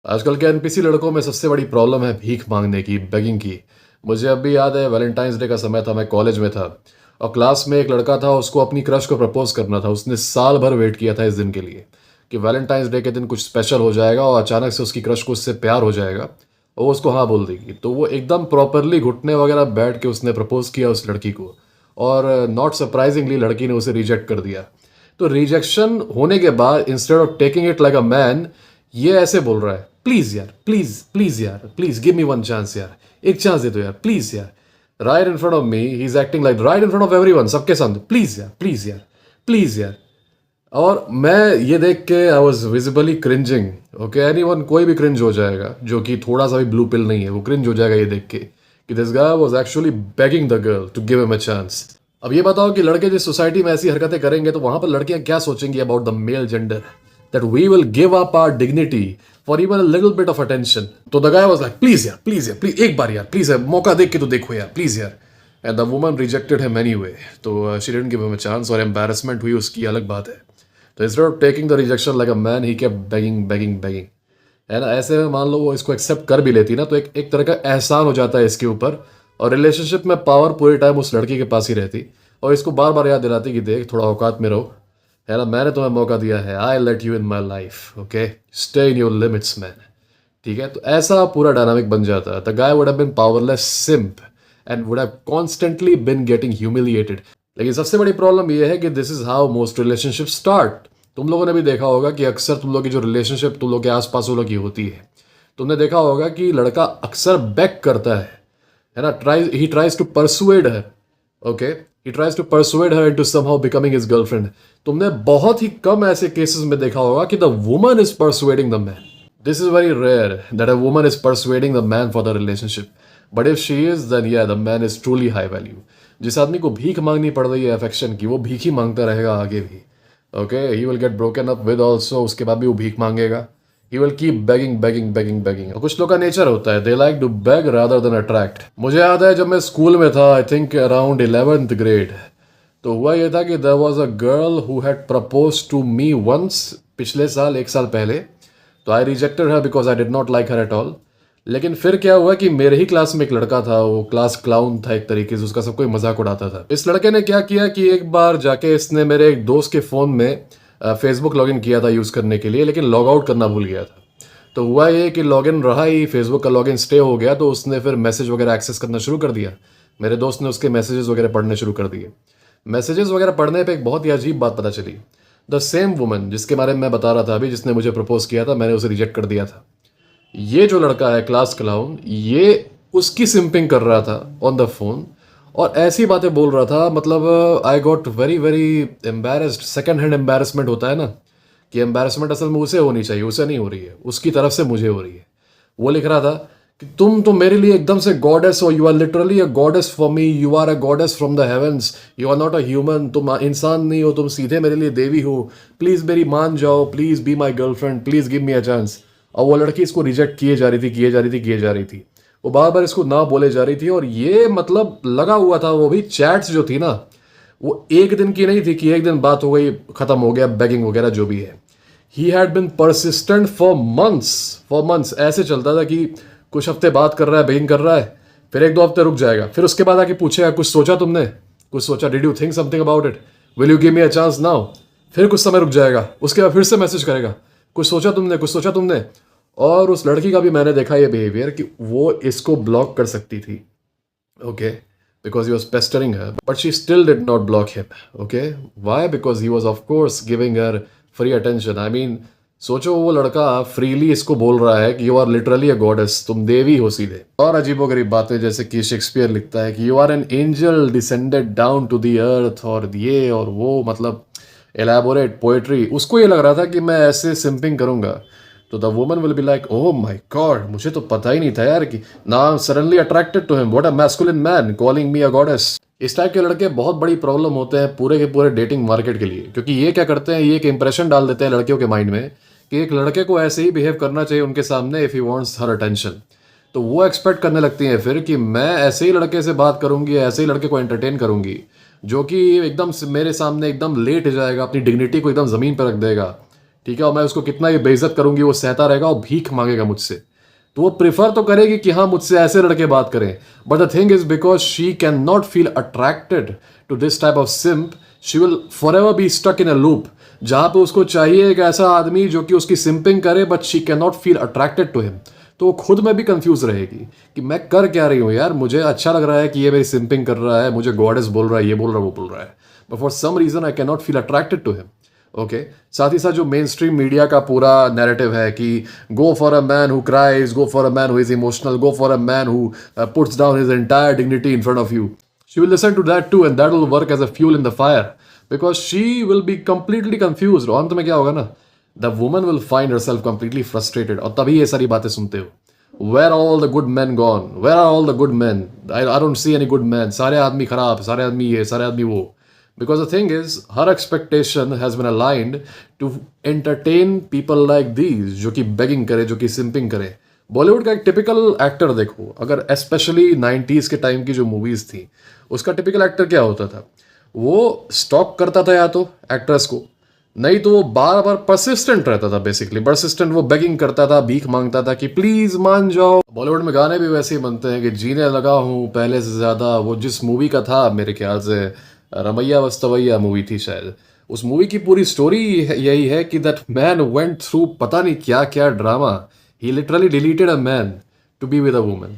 आजकल के एनपीसी लड़कों में सबसे बड़ी प्रॉब्लम है भीख मांगने की, बेगिंग की। मुझे अब भी याद है, वैलेंटाइंस डे का समय था, मैं कॉलेज में था और क्लास में एक लड़का था, उसको अपनी क्रश को प्रपोज करना था। उसने साल भर वेट किया था इस दिन के लिए कि वैलेंटाइंस डे के दिन कुछ स्पेशल हो जाएगा और अचानक से उसकी क्रश को उससे प्यार हो जाएगा और वो उसको हाँ बोल देगी। तो वो एकदम प्रॉपरली घुटने वगैरह बैठ के उसने प्रपोज किया उस लड़की को और नॉट सरप्राइजिंगली लड़की ने उसे रिजेक्ट कर दिया। तो रिजेक्शन होने के बाद instead of taking it like a man, ये ऐसे बोल रहा है, प्लीज यार, प्लीज प्लीज यार, please give me one chance यार, एक चांस दे दो यार, प्लीज यार। Right in front of me he is acting like, right in front of everyone, सबके सामने, प्लीज यार, प्लीज यार, प्लीज यार। और मैं ये देख के I was visibly cringing. Okay, any one, कोई भी क्रिंज हो जाएगा जो कि थोड़ा सा भी ब्लू पिल नहीं है, वो क्रिंज हो जाएगा ये देख के कि this guy was actually begging the girl to give him a chance. अब ये बताओ कि लड़के जिस सोसाइटी में ऐसी हरकतें करेंगे तो वहां पर लड़कियां क्या सोचेंगी about the male gender, that we will give up our dignity for even a little bit of attention. तो the guy was like, please यार, प्लीज यार, प्लीज एक बार यार, प्लीज यार, मौका देख के तो देखो यार, प्लीज यार। And the woman rejected him anyway. तो she didn't give him a chance और एम्बैरेसमेंट हुई उसकी, अलग बात है। तो instead of taking the rejection like a man, he kept begging begging begging. है ना, ऐसे में मान लो वो इसको एक्सेप्ट कर भी लेती ना, तो एक तरह का एहसान हो जाता है इसके ऊपर। और रिलेशनशिप में पावर पूरे टाइम उस लड़की के पास ही रहती और इसको बार बार याद दिलाती कि देख, थोड़ा औकात में रहो। है ना, मैंने तुम्हें मौका दिया है, I let you in my life, okay, stay in your limits man. ठीक है, तो ऐसा पूरा डायनामिक बन जाता है। The guy would have been powerless simp and would have constantly been getting humiliated. लेकिन सबसे बड़ी प्रॉब्लम यह है कि this is how most relationship start. तुम लोगों ने भी देखा होगा कि अक्सर तुम लोग की जो रिलेशनशिप तुम लोग के आसपास वालों की होती है, तुमने देखा होगा कि लड़का अक्सर बैक करता है ना, he tries to persuade her. Okay, he tries to persuade her into somehow becoming his girlfriend. तुमने बहुत ही कम ऐसे केसेस में देखा होगा कि the woman is persuading the man. This is very rare that a woman is persuading the man for the relationship. But if she is, then yeah the man is truly high value. जिस आदमी को भीख मांगनी पड़ रही है affection की, वो भीख ही मांगता रहेगा आगे भी। Okay, he will get broken up with also, उसके बाद भी वो भीख मांगेगा। He will keep begging begging begging begging. कुछ लोग का नेचर होता है, they like to beg rather than attract. मुझे याद है जब मैं स्कूल में था, I think around 11th grade, तो हुआ ये था कि there was a girl who had propose to me once, पिछले साल, एक साल पहले। तो I rejected her because I did not like her at all. लेकिन फिर क्या हुआ कि मेरे ही क्लास में एक लड़का था, वो क्लास क्लाउन था एक तरीके से, उसका सब कोई मजाक उड़ाता था। इस लड़के ने क्या किया कि एक बार जाके इसने मेरे एक दोस्त के फ़ोन में फेसबुक लॉगिन किया था यूज़ करने के लिए, लेकिन लॉग आउट करना भूल गया था। तो हुआ ये कि लॉगिन रहा ही, फेसबुक का लॉगिन स्टे हो गया, तो उसने फिर मैसेज वगैरह एक्सेस करना शुरू कर दिया। मेरे दोस्त ने उसके मैसेजेस वगैरह पढ़ने शुरू कर दिए। मैसेजेस वगैरह पढ़ने पे एक बहुत ही अजीब बात पता चली। द सेम वुमन जिसके बारे में मैं बता रहा था अभी, जिसने मुझे प्रपोज किया था, मैंने उसे रिजेक्ट कर दिया था, ये जो लड़का है क्लास क्लाउन, ये उसकी सिंपिंग कर रहा था ऑन द फोन और ऐसी बातें बोल रहा था। मतलब I got very very embarrassed. Second hand embarrassment होता है ना, कि एम्बेरसमेंट असल में उसे होनी चाहिए, उसे नहीं हो रही है, उसकी तरफ से मुझे हो रही है। वो लिख रहा था कि तुम तो मेरे लिए एकदम से गॉडेस हो, you are literally a goddess for me, you are a goddess from the heavens, you are not a human, तुम इंसान नहीं हो, तुम सीधे मेरे लिए देवी हो, प्लीज़ मेरी मान जाओ, please be my girlfriend, please give me a chance. और वो लड़की इसको रिजेक्ट किए जा रही थी, किए जा रही थी, किए जा रही थी। वो बार बार इसको ना बोले जा रही थी और ये मतलब लगा हुआ था। वो भी चैट्स जो थी ना, वो एक दिन की नहीं थी कि एक दिन बात हो गई, खत्म हो गया, बेगिंग वगैरह जो भी है। He had been persistent for months, for months. ऐसे चलता था कि कुछ हफ्ते बात कर रहा है, बेगिंग कर रहा है, फिर एक दो हफ्ते रुक जाएगा, फिर उसके बाद आके पूछेगा, कुछ सोचा तुमने, कुछ सोचा, did you think something about it, will you give me a chance now. फिर कुछ समय रुक जाएगा, उसके बाद फिर से मैसेज करेगा, कुछ सोचा तुमने, कुछ सोचा तुमने। और उस लड़की का भी मैंने देखा ये बिहेवियर कि वो इसको ब्लॉक कर सकती थी, okay, because he was pestering her, but she still did not block him. Okay, why? Because he was of course giving her free attention. I mean, सोचो वो लड़का फ्रीली इसको बोल रहा है कि you are literally a goddess, तुम देवी हो सीधे। और अजीबोगरीब बातें, जैसे कि शेक्सपियर लिखता है कि you are an angel descended down to the earth, और ये और वो, मतलब एलैबोरेट पोएट्री। उसको ये लग रहा था कि मैं ऐसे सिंपिंग करूंगा तो the woman will be like, oh my God, मुझे तो पता ही नहीं था यार कि ना, suddenly attracted to him, what a masculine man calling me a goddess. इस टाइप के लड़के बहुत बड़ी प्रॉब्लम होते हैं पूरे के पूरे डेटिंग मार्केट के लिए, क्योंकि ये क्या करते हैं, ये एक इंप्रेशन डाल देते हैं लड़कियों के माइंड में कि एक लड़के को ऐसे ही बिहेव करना चाहिए उनके सामने if he wants her attention. तो वो एक्सपेक्ट करने लगती हैं फिर कि मैं ऐसे ही लड़के से बात करूंगी, ऐसे ही लड़के को एंटरटेन करूंगी जो कि एकदम से मेरे सामने एकदम लेट जाएगा, अपनी डिग्निटी को एकदम ज़मीन पर रख देगा, ठीक है, और मैं उसको कितना ही बेइज्जत करूंगी वो सहता रहेगा और भीख मांगेगा मुझसे। तो वो प्रिफर तो करेगी कि हाँ मुझसे ऐसे लड़के बात करें, but the thing is because she can not feel attracted to this type of simp, she will forever be stuck in a loop, जहां पे उसको चाहिए एक ऐसा आदमी जो कि उसकी सिंपिंग करे but she can not feel attracted to him. तो वो खुद में भी कंफ्यूज रहेगी कि मैं कर क्या रही हूँ यार, मुझे अच्छा लग रहा है कि ये मेरी सिंपिंग कर रहा है, मुझे गॉडेस बोल रहा है, ये बोल रहा है, वो बोल रहा है, but for some reason I can not feel attracted to him. Okay, साथ ही साथ जो मेन स्ट्रीम मीडिया का पूरा नैरेटिव है कि go for a man who cries, go for a man who is emotional, go for a man who puts down his entire dignity in front of you, she will listen to that too and that will work as a fuel in the fire because she will be completely confused। और अंत में क्या होगा ना, the woman will find herself completely frustrated और तभी ये सारी बातें सुनते हो, where are all the good men gone, where are all the good men, I don't see any good men, सारे आदमी खराब, सारे आदमी ये, सारे आदमी वो। Because the thing is, her expectation has been aligned to entertain people like these जो कि begging करे, जो कि simping करे। बॉलीवुड का एक टिपिकल एक्टर देखो, अगर स्पेशली 90s के टाइम की जो मूवीज थी, उसका टिपिकल एक्टर क्या होता था, वो स्टॉक करता था या तो एक्ट्रेस को, नहीं तो वो बार बार परसिस्टेंट रहता था, बेसिकली परसिस्टेंट, वो बेगिंग करता था, भीख मांगता था कि प्लीज मान जाओ। बॉलीवुड में गाने भी वैसे ही बनते हैं कि जीने लगा हूँ पहले से ज्यादा, वो जिस मूवी का था मेरे ख्याल से रमैया वस्तवैया मूवी थी शायद, उस मूवी की पूरी स्टोरी यही है कि दैट मैन वेंट थ्रू पता नहीं क्या क्या drama, he literally deleted a man to be with a woman।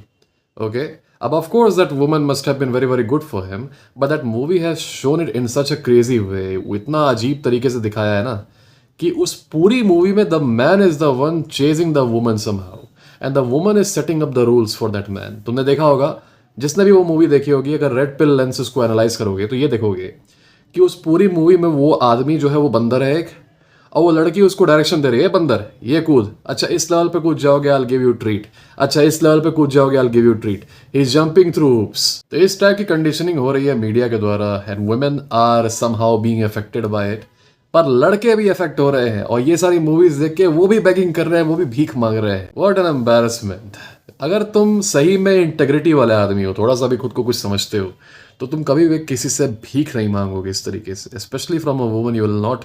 Okay, अब of course that woman must have been very very good for him, but that movie has shown it in such a crazy way, वो इतना अजीब तरीके से दिखाया है ना कि उस पूरी मूवी में the man is the one chasing the woman somehow and the woman is setting up the rules for that man। तुमने देखा होगा, जिसने भी वो मूवी देखी होगी, अगर रेड पिल लेंस उसको एनालाइज करोगे तो ये देखोगे कि उस पूरी मूवी में वो आदमी जो है वो बंदर है एक, और वो लड़की उसको डायरेक्शन दे रही है, बंदर ये कूद, अच्छा इस लेवल पे कूद जाओगे I will give you treat, अच्छा इस लेवल पे कूद जाओगे I will give you treat, he is jumping through hoops. तो इस टाइप की कंडीशनिंग हो रही है मीडिया के द्वारा and women are somehow being affected by it, पर लड़के भी अफेक्ट हो रहे हैं और ये सारी मूवीज देख के वो भी बेगिंग कर रहे हैं, वो भी भीख मांग रहे हैं। What an embarrassment. अगर तुम सही में इंटेग्रिटी वाले आदमी हो, थोड़ा सा भी खुद को कुछ समझते हो, तो तुम कभी भी किसी से भीख नहीं मांगोगे इस तरीके से, specially from a woman. You will not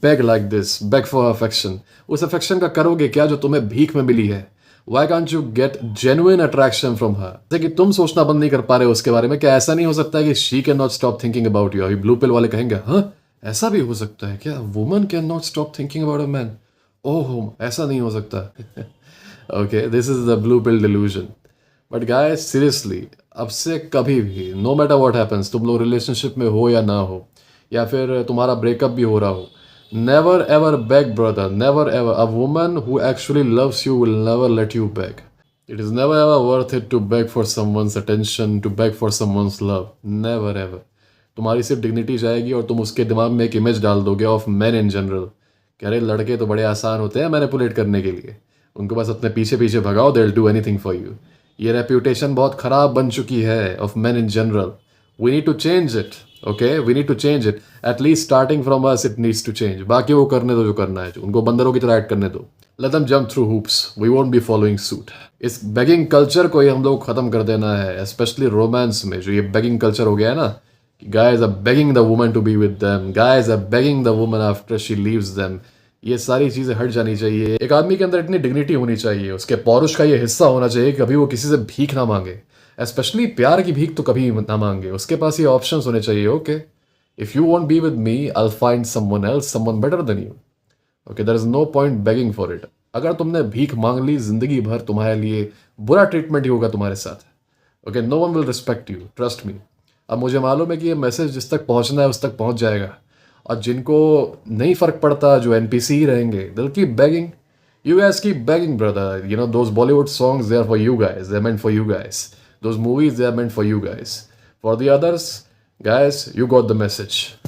beg like this, beg for affection. उस अफेक्शन का करोगे क्या जो तुम्हें भीख में मिली है? Why can't you get genuine attraction from her? जैसे कि तुम सोचना बंद नहीं कर पा रहे हो उसके बारे में, क्या ऐसा नहीं हो सकता है कि she can not stop thinking about you? अभी ब्लू पिल वाले कहेंगे हाँ ऐसा भी हो सकता है क्या, woman can not stop thinking about a man? Oh ऐसा नहीं हो सकता। Okay, this is the blue pill delusion. But guys seriously, अब से कभी भी नो मैटर व्हाट हैपेंस, तुम लोग रिलेशनशिप में हो या ना हो, या फिर तुम्हारा ब्रेकअप भी हो रहा हो, never ever beg brother, never ever. A woman who actually loves you will never let you beg. It is never ever worth it to beg for someone's attention, to beg for someone's love, never ever. तुम्हारी सिर्फ dignity जाएगी और तुम उसके दिमाग में एक image डाल दोगे ऑफ मैन इन जनरल, कह रहे लड़के तो बड़े आसान होते हैं मैनिपुलेट करने के लिए, उनको बस अपने पीछे पीछे भगाओ, they will do anything for you. ये रेप्यूटेशन बहुत ख़राब बन चुकी है of man in general. We need to change it. Okay, we need to change it, at least starting from us it needs to change. बाकी वो करने दो जो करना है, उनको बंदरों की तरह एक्ट करने दो, let them jump through hoops, we won't be following suit. इस बेगिंग कल्चर को ही हम लोग ख़त्म कर देना है, स्पेशली रोमांस में जो ये बेगिंग कल्चर हो गया है ना, guys are begging the woman to be with them, guys are begging the woman after she leaves them। ये सारी चीज़ें हट जानी चाहिए। एक आदमी के अंदर इतनी डिग्निटी होनी चाहिए, उसके पौरुष का ये हिस्सा होना चाहिए कि कभी वो किसी से भीख ना मांगे, स्पेशली प्यार की भीख तो कभी ना मांगे। उसके पास ये ऑप्शंस होने चाहिए, okay if you won't be with me I will find someone else, someone better than you. Okay, there is no point begging for it. अगर तुमने भीख मांग ली, जिंदगी भर तुम्हारे लिए बुरा ट्रीटमेंट ही होगा तुम्हारे साथ। Okay, no one will respect you, trust me. अब मुझे मालूम है कि ये मैसेज जिस तक पहुंचना है उस तक पहुंच जाएगा, और जिनको नहीं फ़र्क पड़ता, जो एनपीसी ही रहेंगे, दिल keep begging. You guys keep begging brother, you know those Bollywood songs they are for you guys, they are meant for you guys, those movies they are meant for you guys, for the others guys you got the message.